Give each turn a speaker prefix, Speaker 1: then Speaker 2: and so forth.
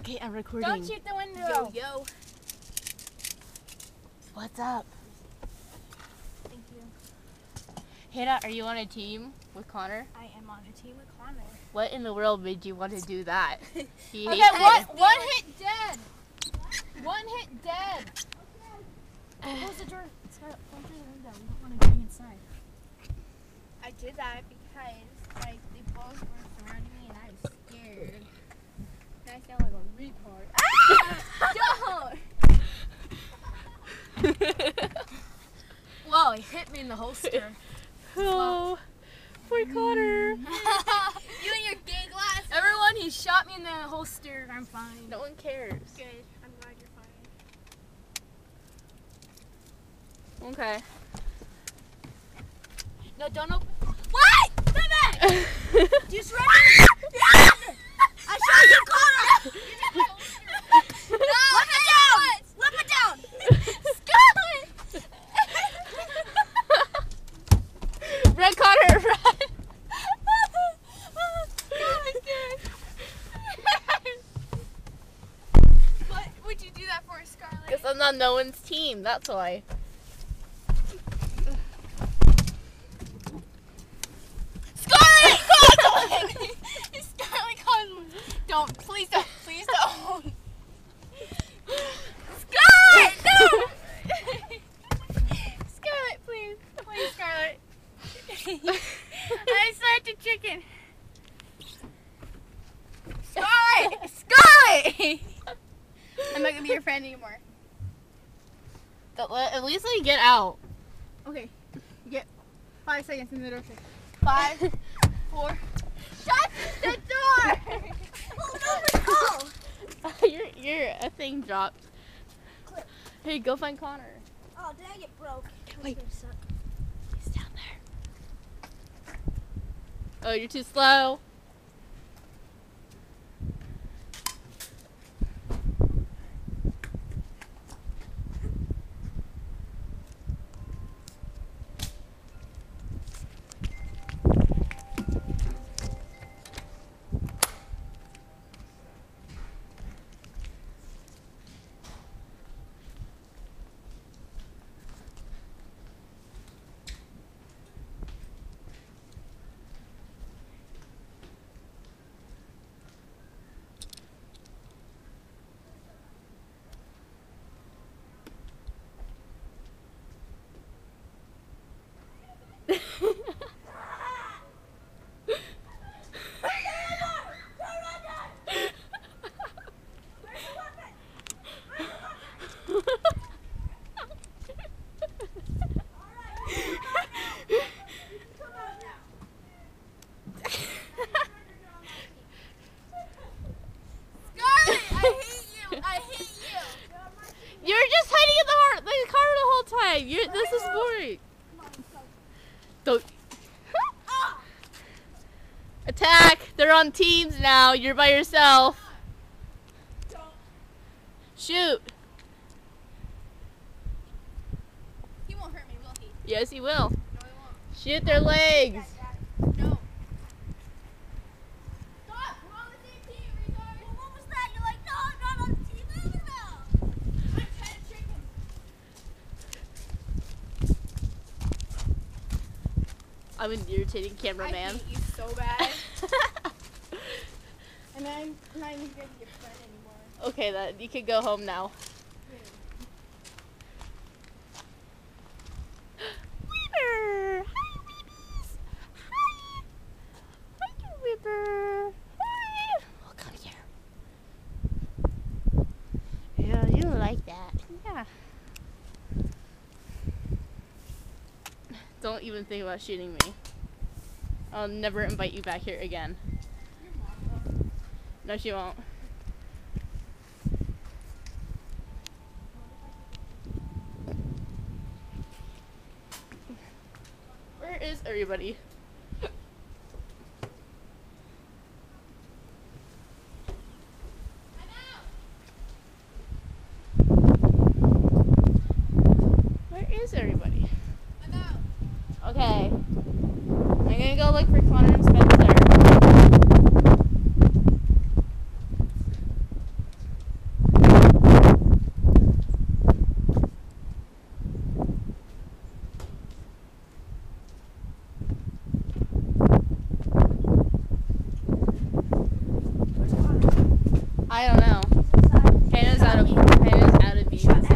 Speaker 1: Okay, I'm recording.
Speaker 2: Don't shoot the window.
Speaker 3: Yo.
Speaker 1: What's up?
Speaker 2: Thank you.
Speaker 1: Hannah, are you on a team with Connor?
Speaker 2: I am on a team with Connor.
Speaker 1: What in the world made you want to do that? He
Speaker 2: Okay,
Speaker 1: hates it.
Speaker 2: one hit dead. One hit dead. Close the door. Scarlett, don't through the window. We don't want to go inside.
Speaker 3: I did that because like they both were surrounding me and I was scared. And I sound like a retard. Don't! Whoa, he hit me in the holster.
Speaker 1: Oh, poor Connor.
Speaker 3: You and your gay glass.
Speaker 2: Everyone, he shot me in the holster. I'm fine.
Speaker 1: No one cares.
Speaker 3: Good. I'm glad you're fine.
Speaker 1: Okay.
Speaker 2: No, don't open.
Speaker 3: What? Stop it! Just run. I shot you, Connor. No, let me down. Let me down. Scarlett.
Speaker 1: Run, Connor, run!
Speaker 3: What would you do that for, Scarlett?
Speaker 1: Because I'm on no one's team, that's why.
Speaker 3: Scarlett! Scarlett, don't, please don't, please don't. Scarlett, no! Scarlett, please, please, Scarlett. I said to chicken. Scarlett! Scarlett! I'm not gonna be your friend anymore.
Speaker 1: At least let me get out.
Speaker 2: Okay, get 5 seconds in the door.
Speaker 3: 5, 4. Shut the door! Oh,
Speaker 1: Your thing dropped.
Speaker 3: Clip.
Speaker 1: Hey, go find Connor.
Speaker 3: oh, dang it, broke.
Speaker 1: Wait. He's down there. Oh, you're too slow. You're just hiding in the car the whole time. This is boring. Don't. Attack! They're on teams now. You're by yourself. Shoot.
Speaker 3: He won't hurt me, will he?
Speaker 1: Yes, he will.
Speaker 3: No, he won't.
Speaker 1: Shoot their legs.
Speaker 3: No. Stop! We're on the same team, retard! Well, what was that? You're like, no, I'm not on the team either now! I'm trying to trick him.
Speaker 1: I'm an irritating
Speaker 3: I
Speaker 1: cameraman.
Speaker 3: hate you so bad. And I'm not even going to be your friend anymore.
Speaker 1: Okay, then you can go home now. Weber! Hi, babies! Hi! Hi, Weber! Hi! Oh, come here. Yeah, you like that. Yeah. Don't even think about shooting me. I'll never invite you back here again.
Speaker 3: Your mom will.
Speaker 1: No, she won't. Where is everybody? Where is everybody?
Speaker 3: I'm out.
Speaker 1: Okay. I'm gonna go look for Connor and Spencer. I don't know. Hannah's out of beans.